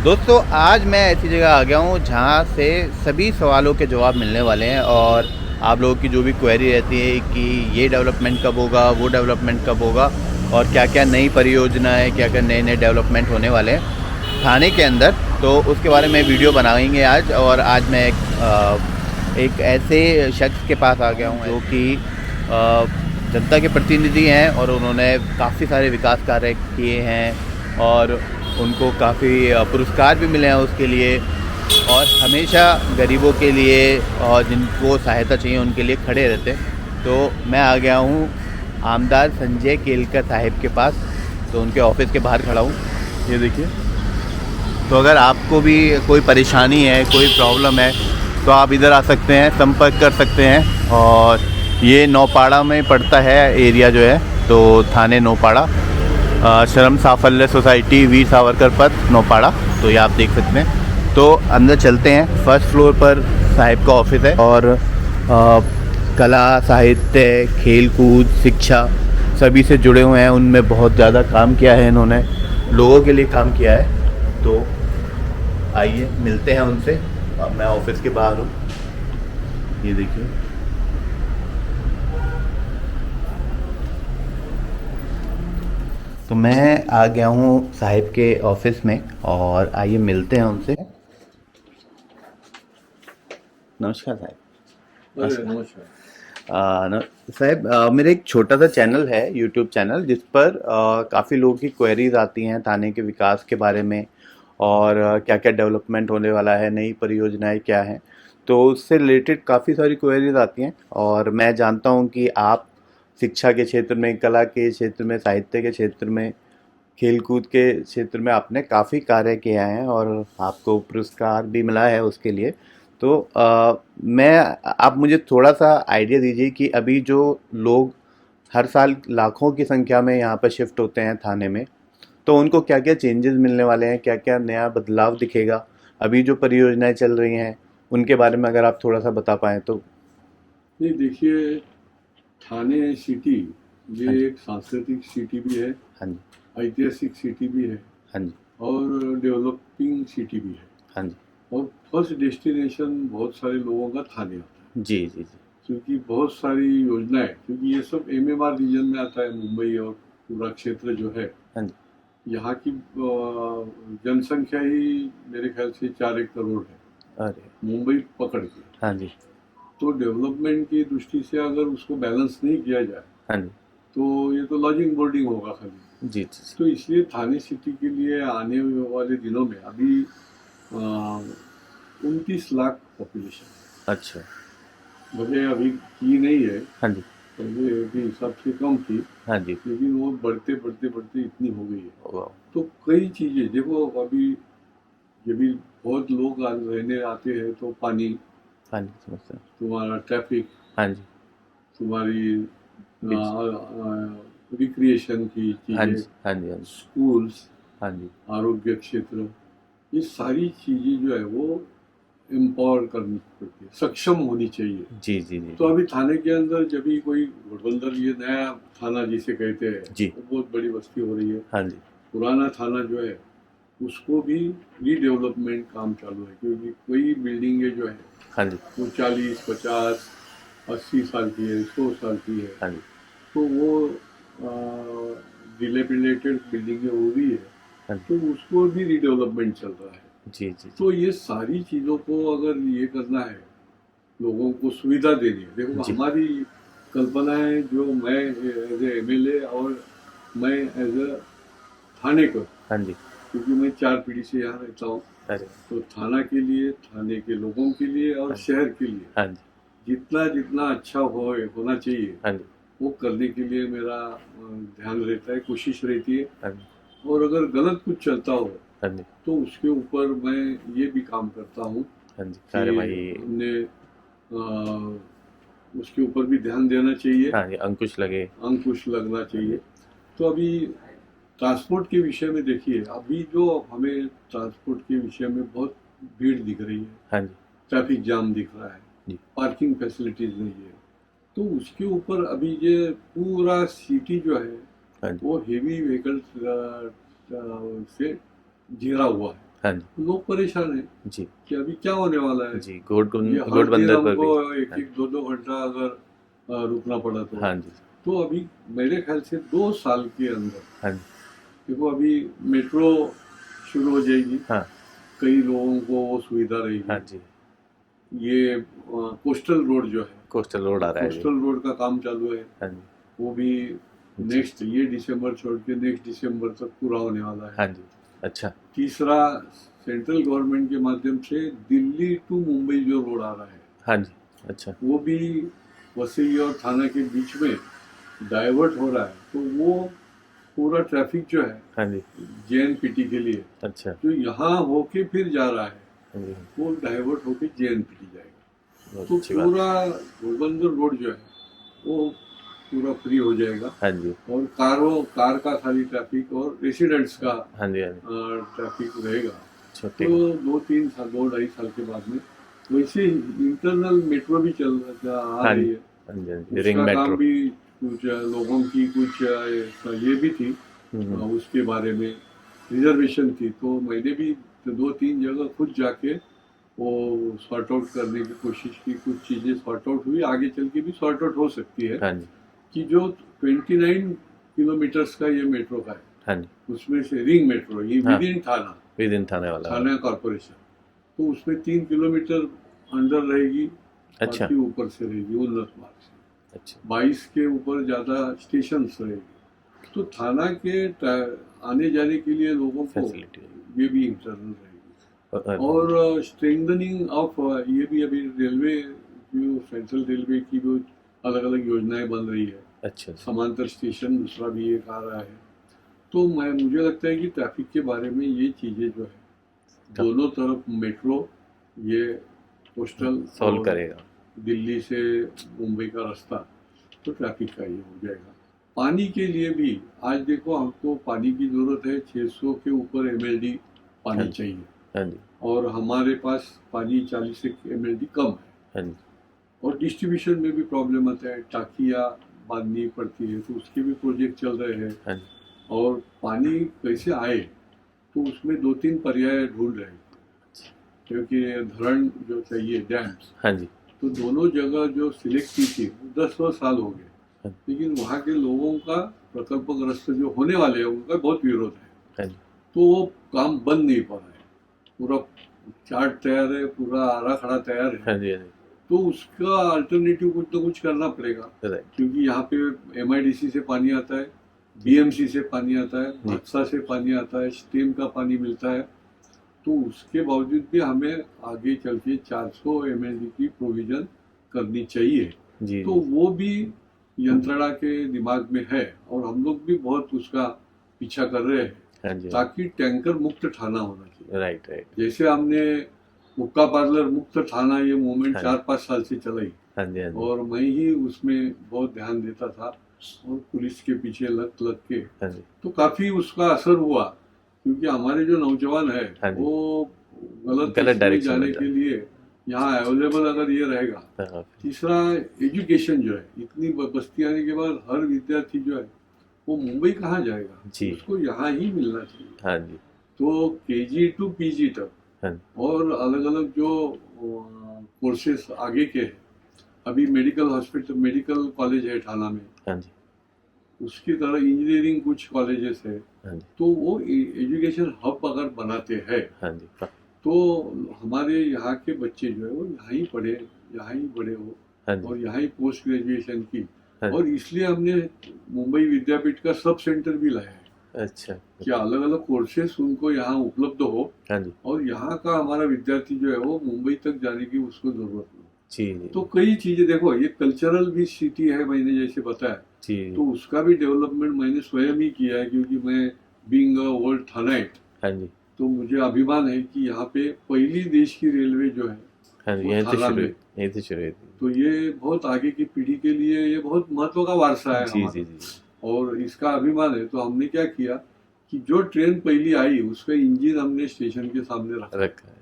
दोस्तों आज मैं ऐसी जगह आ गया हूँ जहाँ से सभी सवालों के जवाब मिलने वाले हैं और आप लोगों की जो भी क्वेरी रहती है कि ये डेवलपमेंट कब होगा, वो डेवलपमेंट कब होगा और क्या क्या नई परियोजनाएं, क्या क्या नए नए डेवलपमेंट होने वाले हैं थाने के अंदर, तो उसके बारे में वीडियो बनाएंगे आज। और आज मैं एक ऐसे शख्स के पास आ गया हूँ जो कि जनता के प्रतिनिधि हैं और उन्होंने काफ़ी सारे विकास कार्य किए हैं और उनको काफ़ी पुरस्कार भी मिले हैं उसके लिए, और हमेशा गरीबों के लिए और जिनको सहायता चाहिए उनके लिए खड़े रहते। तो मैं आ गया हूँ आमदार संजय केलकर साहिब के पास, तो उनके ऑफिस के बाहर खड़ा हूँ, ये देखिए। तो अगर आपको भी कोई परेशानी है, कोई प्रॉब्लम है, तो आप इधर आ सकते हैं, संपर्क कर सकते हैं। और ये नौपाड़ा में पड़ता है एरिया जो है, तो थाने नौपाड़ा, श्रम साफल्य सोसाइटी, वीर सावरकर पथ, नौपाड़ा। तो ये आप देख सकते हैं। तो अंदर चलते हैं। फर्स्ट फ्लोर पर साहिब का ऑफिस है और कला, साहित्य, खेल कूद, शिक्षा सभी से जुड़े हुए हैं। उनमें बहुत ज़्यादा काम किया है इन्होंने, लोगों के लिए काम किया है। तो आइए मिलते हैं उनसे। अब मैं ऑफिस के बाहर हूँ, ये देखिए। तो मैं आ गया हूँ साहिब के ऑफिस में और आइए मिलते हैं उनसे। नमस्कार साहिब। नमस्कार। साहिब, मेरा एक छोटा सा चैनल है, यूट्यूब चैनल, जिस पर काफ़ी लोगों की क्वेरीज आती हैं थाने के विकास के बारे में और क्या क्या डेवलपमेंट होने वाला है, नई परियोजनाएं क्या हैं। तो उससे रिलेटेड काफ़ी सारी क्वेरीज आती हैं और मैं जानता हूं कि आप शिक्षा के क्षेत्र में, कला के क्षेत्र में, साहित्य के क्षेत्र में, खेल कूद के क्षेत्र में आपने काफ़ी कार्य किया है और आपको पुरस्कार भी मिला है उसके लिए। तो मैं आप मुझे थोड़ा सा आइडिया दीजिए कि अभी जो लोग हर साल लाखों की संख्या में यहाँ पर शिफ्ट होते हैं थाने में, तो उनको क्या क्या चेंजेस मिलने वाले हैं, क्या क्या नया बदलाव दिखेगा, अभी जो परियोजनाएं चल रही हैं उनके बारे में अगर आप थोड़ा सा बता पाएँ तो। नहीं, देखिए, थाने सिटी हाँ ये जी। एक सांस्कृतिक सिटी भी है, हाँ जी। ऐतिहासिक सिटी भी है हाँ जी। और डेवलपिंग सिटी भी है। हाँ जी। और फर्स्ट डेस्टिनेशन बहुत सारे लोगों का थाने होता है, जी जी जी। क्योंकि बहुत सारी योजनाएं, क्योंकि ये सब एमएमआर रीजन में आता है, मुंबई और पूरा क्षेत्र जो है। हाँ जी। यहाँ की जनसंख्या ही मेरे ख्याल से 4-1 करोड़ है, अरे। मुंबई पकड़ के। हाँ जी। तो डेवलपमेंट की दृष्टि से अगर उसको बैलेंस नहीं किया जाए हाँ जी। तो ये तो लॉजिंग बोर्डिंग होगा खाली। जी जी जी। तो इसलिए थाने सिटी के लिए आने वाले दिनों में अभी 29 लाख पॉपुलेशन अच्छा। है। भले अभी की नहीं है, हाँ जी। पहले के हिसाब से कम थी, हाँ जी। लेकिन वो बढ़ते बढ़ते बढ़ते इतनी हो गई है। वाह। तो कई चीजें देखो, अभी ये भी बहुत लोग रहने आते हैं, तो पानी, हाँ जी, समझता हूँ। तुम्हारा ट्रैफिक, हाँ जी। तुम्हारी बीच। रिक्रिएशन की हाँ चीजें, जी। हाँ जी। हाँ जी। स्कूल्स, हाँ जी। आरोग्य क्षेत्र, ये सारी चीजें जो है वो एम्पावर करनी पड़ती है, सक्षम होनी चाहिए। जी जी जी तो जी। अभी थाने के अंदर जब भी कोई घोटबंदर, ये नया थाना जिसे कहते हैं, जी। वो बहुत बड़ी बस्ती हो रही है। हाँ जी। पुराना थाना जो है उसको भी रीडेवलपमेंट काम चालू है, क्योंकि कोई बिल्डिंगें जो है हाँ जी। वो 40, 50, 80 साल की है, 100 साल की है। हाँ जी। तो वो डिलेपिलेटेड बिल्डिंगें वो भी है, हाँ जी। तो उसको भी रीडेवलपमेंट चल रहा है। जी जी जी। तो ये सारी चीज़ों को अगर ये करना है, लोगों को सुविधा देनी है। देखो, जी। हमारी कल्पना है, जो मैं एज ए एमएलए और मैं एज ए थाने का, हाँ जी। क्योंकि मैं 4 पीढ़ी से यहाँ रहता हूँ, अरे। तो थाना के लिए, थाने के लोगों के लिए और हाँ जी। शहर के लिए हाँ जी। जितना जितना अच्छा होना चाहिए हाँ जी। वो करने के लिए मेरा ध्यान रहता है, कोशिश रहती है। हाँ जी। और अगर गलत कुछ चलता हो हाँ जी। तो उसके ऊपर मैं ये भी काम करता हूँ हाँ जी, कि कार्यवाही। हमने उसके ऊपर भी ध्यान देना चाहिए, हाँ जी, अंकुश लगे। अंकुश लगना हाँ जी। चाहिए। तो अभी ट्रांसपोर्ट के विषय में देखिए, अभी जो हमें ट्रांसपोर्ट के विषय में बहुत भीड़ दिख रही है, हाँ जी। ट्रैफिक जाम दिख रहा है, जी। पार्किंग फैसिलिटीज नहीं है, तो उसके ऊपर अभी ये पूरा सिटी जो है हाँ जी। वो हेवी व्हीकल्स से घिरा हुआ है। है, हाँ जी लोग परेशान हैं जी कि अभी क्या होने वाला है। जी, ये हर घोड़ दिन बंदर पर हमको भी। एक हाँ एक 2-2 घंटा अगर रुकना पड़ा हाँ जी तो अभी मेरे ख्याल से 2 साल के अंदर हाँ जी देखो अभी मेट्रो शुरू हो जाएगी, हाँ कई लोगों को वो सुविधा हाँ रहेगी। जी, ये कोस्टल रोड जो है, कोस्टल रोड आ रहा है जी। कोस्टल रोड का काम चालू है, हाँ जी वो भी जी नेक्स्ट ये दिसंबर छोड़ के नेक्स्ट दिसंबर तक पूरा होने वाला है। हाँ जी, अच्छा तीसरा, सेंट्रल गवर्नमेंट के माध्यम से दिल्ली टू मुंबई जो रोड आ रहा है, हाँ जी, अच्छा वो भी वसई और थाना के बीच में डाइवर्ट हो रहा है, तो वो पूरा ट्रैफिक जो है हाँ जी, जेएनपीटी के लिए अच्छा जो यहाँ होके फिर जा रहा है, हाँ जी, वो डाइवर्ट होके जेएनपीटी जाएगा। बहुत तो अच्छी बात। पूरा घोड़बंदर रोड जो है वो पूरा फ्री हो जाएगा हाँ जी और कार का खाली ट्रैफिक और रेसिडेंट्स का हाँ जी हाँ जी, ट्रैफिक रहेगा। छोटे तो 2-3 साल 2-2.5 साल के बाद में वैसे इंटरनल मेट्रो भी आ हाँ रही जी है। हाँ जी हाँ जी, रिंग उसका काम मेट्रो। भी कुछ लोगों की कुछ ये भी थी, हम्म, उसके बारे में रिजर्वेशन थी, तो मैंने भी 2-3 जगह खुद जाके वो सॉर्ट आउट करने की कोशिश की, कुछ चीज़ें सॉर्ट आउट हुई, आगे चल के भी सॉर्ट आउट हो सकती है हाँ जी कि जो 29 किलोमीटर्स का ये मेट्रो का है, हाँ जी, उसमें से रिंग मेट्रो ये हाँ। विद इन थाना विद इन थाने वाला। थाना कॉर्पोरेशन, तो उसमें 3 किलोमीटर अंडर रहेगी, अच्छा बाकी ऊपर से रहेगी उन्नत मार्ग से। अच्छा 22 के ऊपर ज़्यादा स्टेशन रहेगी, तो थाना के आने जाने के लिए लोगों को फैसिलिटी ये भी इंटरनल रहेगी। और स्ट्रेंथनिंग ऑफ ये भी अभी रेलवे जो सेंट्रल रेलवे की जो अलग अलग योजनाएं बन रही है, अच्छा समांतर स्टेशन दूसरा भी एक आ रहा है, तो मुझे लगता है कि ट्रैफिक के बारे में ये चीज़ें जो है दोनों तरफ मेट्रो ये कोस्टल सॉल्व और करेगा। दिल्ली से मुंबई का रास्ता, तो ट्रैफिक का ये हो जाएगा। पानी के लिए भी आज देखो हमको पानी की ज़रूरत है, 600 के ऊपर एमएलडी पानी हाँ। चाहिए हाँ जी और हमारे पास पानी 40 एमएलडी कम है, हाँ जी और डिस्ट्रीब्यूशन में भी प्रॉब्लम आता है, टाकियाँ बांधनी पड़ती है, तो उसके भी प्रोजेक्ट चल रहे हैं। हाँ जी और पानी कैसे आए तो उसमें 2-3 पर्याय ढूंढ रहे हैं, क्योंकि धरण जो चाहिए डैम्स, हाँ जी तो दोनों जगह जो सिलेक्ट की थी 10 साल हो गए, हाँ। लेकिन वहाँ के लोगों का प्रकल्पग्रस्त जो होने वाले हैं उनका बहुत विरोध है, हाँ जी तो वो काम बन नहीं पा रहा है। पूरा चार्ट तैयार है, पूरा आरा खड़ा तैयार है, हाँ जी हाँ जी, तो उसका अल्टरनेटिव कुछ तो कुछ करना पड़ेगा, राइट क्योंकि यहाँ पे एमआईडीसी से पानी आता है, बीएमसी से पानी आता है, जी। हादसा से पानी आता है, स्टेम का पानी मिलता है, तो उसके बावजूद भी हमें आगे चल के 400 एमएलडी की प्रोविजन करनी चाहिए। जी तो वो भी यंत्रणा के दिमाग में है और हम लोग भी बहुत उसका पीछा कर रहे हैं, हाँ जी ताकि टैंकर मुक्त थाना होना चाहिए। राइट राइट जैसे हमने हुक्का पार्लर मुक्त थाना ये मूवमेंट हाँ। 4-5 साल से चलाई, हाँ जी हाँ जी और मैं ही उसमें बहुत ध्यान देता था और पुलिस के पीछे लग के, हाँ जी तो काफी उसका असर हुआ, क्योंकि हमारे जो नौजवान है हाँ जी। वो गलत गलत में डायरेक्शन जाने में के लिए यहाँ अवेलेबल अगर ये रहेगा। हाँ तीसरा, एजुकेशन जो है, इतनी बस्ती आने के बाद हर विद्यार्थी जो है वो मुंबई कहाँ जाएगा, जी। उसको यहाँ ही मिलना चाहिए। हाँ जी तो केजी टू पीजी तक हाँ और अलग अलग जो कोर्सेस आगे के हैं, अभी मेडिकल कॉलेज है ठाणा में, हाँ जी उसकी तरह इंजीनियरिंग कुछ कॉलेजेस है, हाँ जी तो वो एजुकेशन हब अगर बनाते हैं हाँ जी तो हमारे यहाँ के बच्चे जो है वो यहाँ ही पढ़े, यहाँ ही बड़े हो हाँ और जी यहाँ ही पोस्ट ग्रेजुएशन की। हाँ। और इसलिए हमने मुंबई विद्यापीठ का सब सेंटर भी लाया है अच्छा कि अलग अलग कोर्सेस उनको यहाँ उपलब्ध हो, हाँ जी और यहाँ का हमारा विद्यार्थी जो है वो मुंबई तक जाने की उसको जरूरत नहीं। जी जी तो कई चीजें देखो, ये कल्चरल भी सिटी है, मैंने जैसे बताया, जी तो उसका भी डेवलपमेंट मैंने स्वयं ही किया है, क्योंकि मैं बीइंग अ ओल्ड थानाइट, हाँ जी तो मुझे अभिमान है कि यहाँ पे पहली देश की रेलवे जो है हाँ जी वो यहीं से थाना शुरू में, हुई, यहीं से शुरू हुई थी। तो ये बहुत आगे की पीढ़ी के लिए ये बहुत महत्व का वारसा है जी हमारा, जी जी और इसका अभिमान है। तो हमने क्या किया कि जो ट्रेन पहली आई उसका इंजन हमने स्टेशन के सामने रखा रखा है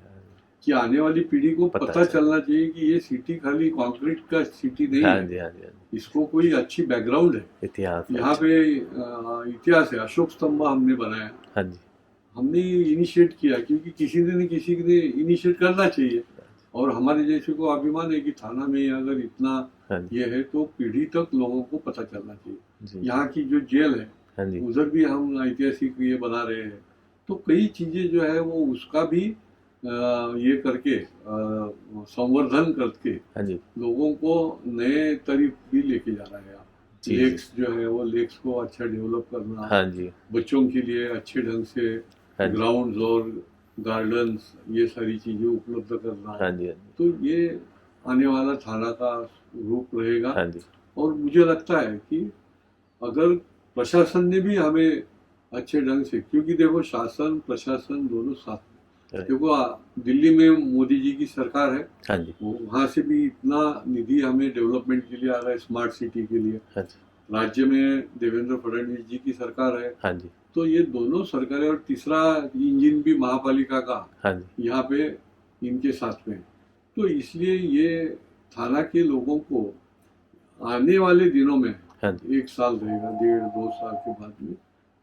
कि आने वाली पीढ़ी को पता पता चलना चाहिए कि ये सिटी खाली कंक्रीट का सिटी नहीं हाँ है, जी हाँ जी हाँ जी इसको कोई अच्छी बैकग्राउंड है, इतिहास यहाँ पे इतिहास है। अशोक स्तंभ हमने बनाया, हाँ जी हमने इनिशिएट किया, क्योंकि किसी ने किसी ने इनिशिएट करना चाहिए। और हमारे जैसे को अभिमान है कि थाना में अगर इतना हाँ जी, ये है तो पीढ़ी तक लोगों को पता चलना चाहिए। जी, यहाँ की जो जेल है हाँ जी, उधर भी हम ऐतिहासिक ये बना रहे हैं, तो कई चीजें जो है वो उसका भी ये करके संवर्धन करके हाँ जी, लोगों को नए तरीक भी लेके जा रहा है। जी, जी, लेक्स जो है वो लेक्स को अच्छा डेवलप करना, हाँ जी, बच्चों के लिए अच्छे ढंग से हाँ जी, ग्राउंड्स और गार्डन्स ये सारी चीजें उपलब्ध करना, हाँ जी, हाँ जी, तो ये आने वाला थाना का रूप रहेगा। हाँ जी, और मुझे लगता है कि अगर प्रशासन ने भी हमें अच्छे ढंग से, क्योंकि देखो शासन प्रशासन दोनों साथ में, right, देखो दिल्ली में मोदी जी की सरकार है, हाँ जी, वहां से भी इतना निधि हमें डेवलपमेंट के लिए आ रहा है, स्मार्ट सिटी के लिए। हाँ जी, राज्य में देवेंद्र फडणवीस जी की सरकार है, हाँ जी, तो ये दोनों सरकारें, और तीसरा इंजन भी महापालिका का हाँ जी, यहाँ पे इनके साथ में है। तो इसलिए ये थाना के लोगों को आने वाले दिनों में हाँ जी, 1 साल रहेगा, 1.5-2 साल के बाद में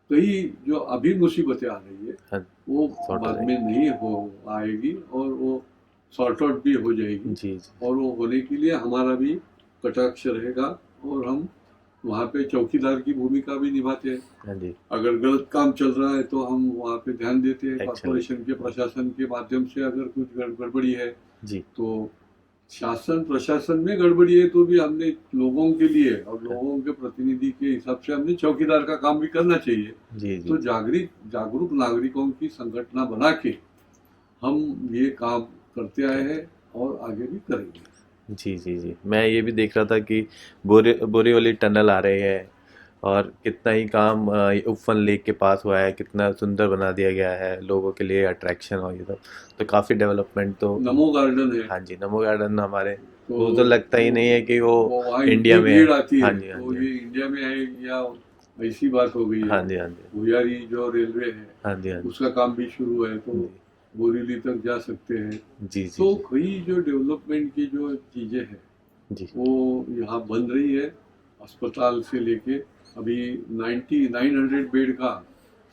कई जो अभी मुसीबतें आ रही है हाँ जी, वो सॉर्ट हो बाद में नहीं हो आएगी, और वो सॉर्ट आउट भी हो जाएगी। जी, जी, और वो होने के लिए हमारा भी कटाक्ष रहेगा, और हम वहाँ पे चौकीदार की भूमिका भी निभाते हैं। हाँ जी, अगर गलत काम चल रहा है तो हम वहाँ पे ध्यान देते हैं, Action कॉर्पोरेशन के प्रशासन के माध्यम से। अगर कुछ गड़बड़ी है जी, तो शासन प्रशासन में गड़बड़ी है तो भी हमने लोगों के लिए और लोगों के प्रतिनिधि के हिसाब से हमने चौकीदार का काम भी करना चाहिए। जी, तो जी, जागरूक नागरिकों की संगठन बना के हम ये काम करते आए हैं और आगे भी करेंगे। जी, जी, जी, मैं ये भी देख रहा था कि बोरीवली टनल आ रही है, और कितना ही काम उफन लेक के पास हुआ है, कितना सुंदर बना दिया गया है लोगों के लिए, अट्रैक्शन और ये सब, तो काफ़ी डेवलपमेंट तो। नमो गार्डन है, हाँ जी, नमो गार्डन हमारे, तो वो तो लगता ही नहीं है कि वो वहाँ इंडिया इतनी में है। भीड़ आती है, हाँ जी, हाँ तो जी, ये इंडिया में है या ऐसी बात हो गई हाँ है। जी, हाँ जी, भुयारी जो रेलवे है हाँ जी, हाँ जी, उसका काम भी शुरू है, तो जी, बोरीवली तक जा सकते हैं। जी, जी, तो जी, कई जो डेवलपमेंट की जो चीजें हैं जी, वो यहाँ बन रही है। अस्पताल से लेके अभी 900 बेड का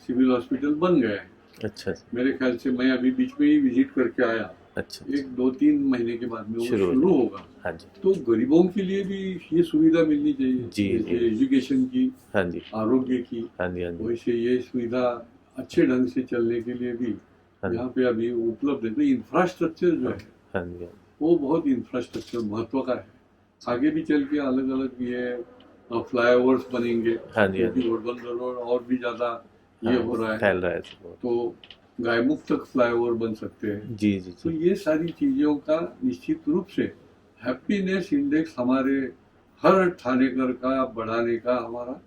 सिविल हॉस्पिटल बन गया है। अच्छा, मेरे ख्याल से मैं अभी बीच में ही विजिट करके आया, अच्छा, 1-2-3 महीने के बाद में वो शुरू हो शुरू जाए। होगा। हाँ जी, तो गरीबों के लिए भी ये सुविधा मिलनी चाहिए, जी, जैसे जी, एजुकेशन की, हाँ जी, आरोग्य की, हाँ जी, हाँ जी, वैसे ये सुविधा अच्छे ढंग से चलने के लिए भी हाँ जी, यहाँ पे अभी उपलब्ध है। तो इंफ्रास्ट्रक्चर जो है हाँ जी, वो बहुत इंफ्रास्ट्रक्चर महत्व का है। आगे भी चल के अलग अलग ये फ्लाईओवर्स बनेंगे, हाँ जी, हाँ क्योंकि जी, घोड़बंदर रोड और भी ज्यादा ये हाँ, हो रहा है, फैल रहा है सब। तो गायमुख तक फ्लाईओवर बन सकते हैं। जी, जी, तो जी, ये सारी चीजों का निश्चित रूप से हैप्पीनेस इंडेक्स हमारे हर थानेकर का बढ़ाने का हमारा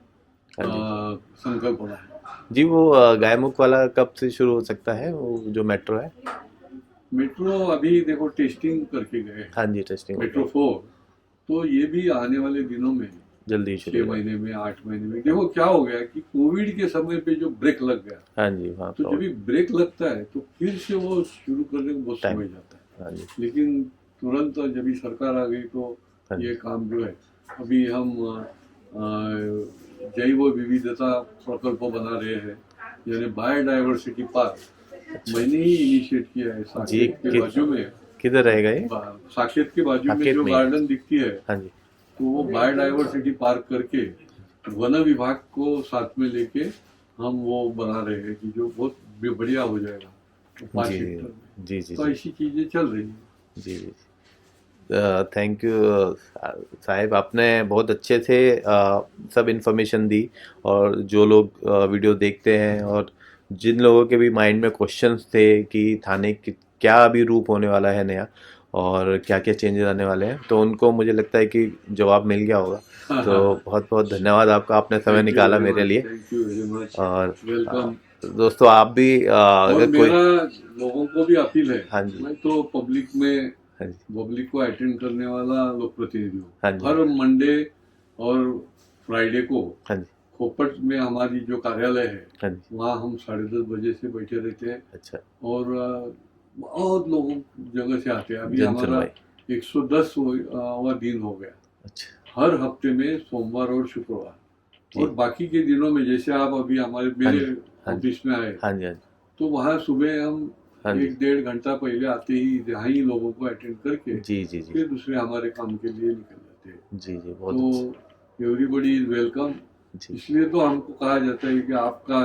हाँ जी, संकल्प बना है। जी, वो गायमुख वाला कब से शुरू हो सकता है, वो जो मेट्रो है? मेट्रो अभी देखो टेस्टिंग करके गए हैं, हाँ जी, टेस्टिंग मेट्रो 4, तो ये भी आने वाले दिनों में जल्दी 6 शुरू होगा। महीने में 8 महीने में। देखो क्या हो गया कि कोविड के समय पे जो ब्रेक लग गया, हाँ जी, हाँ, तो जब भी ब्रेक लगता है तो फिर से वो शुरू करने को बहुत Time. समय जाता है। हाँ जी, लेकिन तुरंत जब भी सरकार आ गई तो हाँ जी, ये काम जो है अभी हम जैव विविधता प्रकल्प बना रहे हैं, यानी बायोडाइवर्सिटी पार्क मैंने ही इनिशिएट किया है। जी, साकेत के बाजू में, किधर रहेगा ये? साकेत के बाजू में साकेत जो में। गार्डन दिखती है, हाँ जी, तो वो बायोडाइवर्सिटी पार्क करके वन विभाग को साथ में लेके हम वो बना रहे हैं कि जो बहुत बढ़िया हो जाएगा 5 जी, हेक्टर में। जी, जी, तो जी, ऐसी चीजें चल रही हैं। जी, जी, थैंक यू साहिब, आपने बहुत अच्छे से सब इन्फॉर्मेशन दी, और जो लोग वीडियो देखते हैं और जिन लोगों के भी माइंड में क्वेश्चंस थे कि थाने की क्या अभी रूप होने वाला है नया, और क्या क्या चेंजेस आने वाले हैं, तो उनको मुझे लगता है कि जवाब मिल गया होगा। तो बहुत बहुत धन्यवाद आपका, आपने समय निकाला मेरे लिए। थैंक यू वेरी मच, और वेलकम। दोस्तों आप भी और अगर कोई, मेरा लोगों को भी अपील है, हाँ जी, मैं तो पब्लिक में हाँ जी, पब्लिक को अटेंड करने वाला लोक प्रतिनिधि हूँ। हाँ जी, हर मंडे और फ्राइडे को हाँ जी, खोपट में हमारी जो कार्यालय है हाँ जी, वहाँ हम 10:30 बजे से बैठे रहते हैं, अच्छा, और बहुत लोगों जगह से आते हैं। अभी जन हमारा सुनवाई, 110वां दिन हो गया, अच्छा, हर हफ्ते में सोमवार और शुक्रवार। जी, और बाकी के दिनों में जैसे आप अभी हमारे मेरे हाँ जी, ऑफिस में आए, हाँ जी, हाँ जी, तो वहाँ सुबह हम हाँ जी। 1-1.5 घंटा पहले आते ही यहाँ ही लोगों को अटेंड करके जी जी जी फिर दूसरे हमारे काम के लिए निकल जाते हैं। जी जी, बहुत अच्छा। तो एवरीबडी इज वेलकम। जी इसलिए तो हमको कहा जाता है कि आपका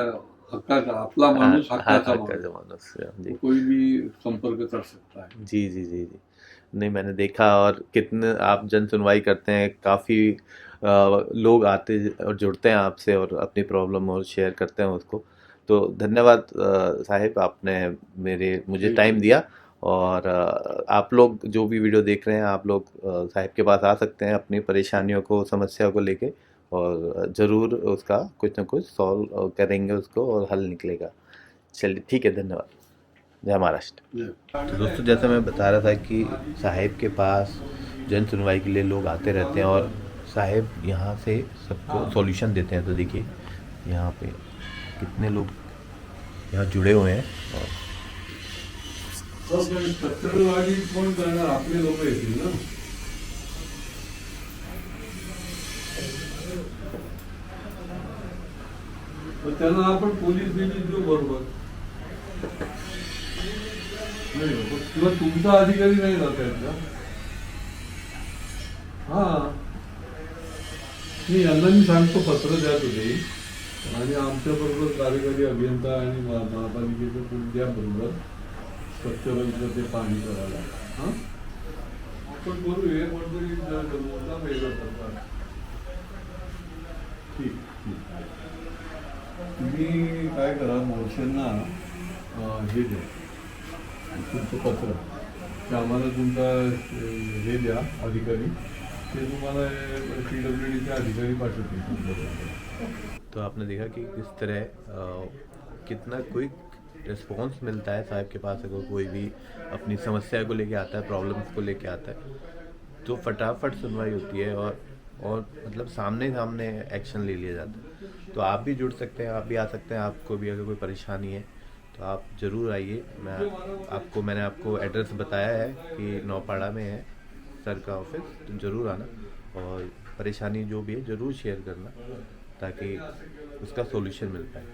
हक्काचा आपला हाँ माणूस हक्काचा का माणूस, जमाना से तो जी कोई भी संपर्क कर सकता है। जी जी जी जी। नहीं, मैंने देखा और कितने आप जन सुनवाई करते हैं, काफ़ी लोग आते और जुड़ते हैं आपसे और अपनी प्रॉब्लम और शेयर करते हैं उसको। तो धन्यवाद साहिब, आपने मुझे थैंक टाइम यू। दिया। और आप लोग जो भी वीडियो देख रहे हैं, आप लोग साहिब के पास आ सकते हैं अपनी परेशानियों को, समस्या को लेके, और ज़रूर उसका कुछ ना कुछ सॉल्व करेंगे उसको और हल निकलेगा। चलिए ठीक है, धन्यवाद। जय महाराष्ट्र। तो दोस्तों, जैसा मैं बता रहा था कि साहिब के पास जन सुनवाई के लिए लोग आते रहते हैं और साहिब यहाँ से सबको सॉल्यूशन देते हैं। तो देखिए यहाँ पे कितने लोग यहाँ जुड़े हुए हैं। और स्ट्रक्चरवाली कोण करणार, आपले लोक येतील ना। तर त्यांना आपण पोलीस बिलीस देऊ बरोबर, नाही हो, किंवा तुमचा अधिकारी नाही जाता येत का? हा, मी यांना मी सांगतो पत्र द्या तुम्ही, आणि आमच्या बरोबर कार्यकारी अभियंता आणि महापालिकेचं कोण द्या बरोबर स्ट्रक्चरलचं ते पाणी करायला। हां, आपण करू हे कोणतरी वेगळं करतात। ठीक ठीक। तुम्ही काय करा, मोर्चांना हे द्या, तुमचं पत्र, ते आम्हाला तुमचा हे द्या अधिकारी, ते तुम्हाला PWDचे अधिकारी पाठवतील तुमच्याकडे। तो आपने देखा कि किस तरह कितना क्विक रिस्पॉन्स मिलता है साहिब के पास। अगर कोई भी अपनी समस्या को लेके आता है, प्रॉब्लम्स को लेके आता है, तो फटाफट सुनवाई होती है और मतलब सामने सामने एक्शन ले लिया जाता है। तो आप भी जुड़ सकते हैं, आप भी आ सकते हैं। आपको भी अगर कोई परेशानी है तो आप ज़रूर आइए। मैंने आपको एड्रेस बताया है कि नौपाड़ा में है सर का ऑफिस, तो ज़रूर आना और परेशानी जो भी है ज़रूर शेयर करना, ताकि उसका सॉल्यूशन मिल पाए।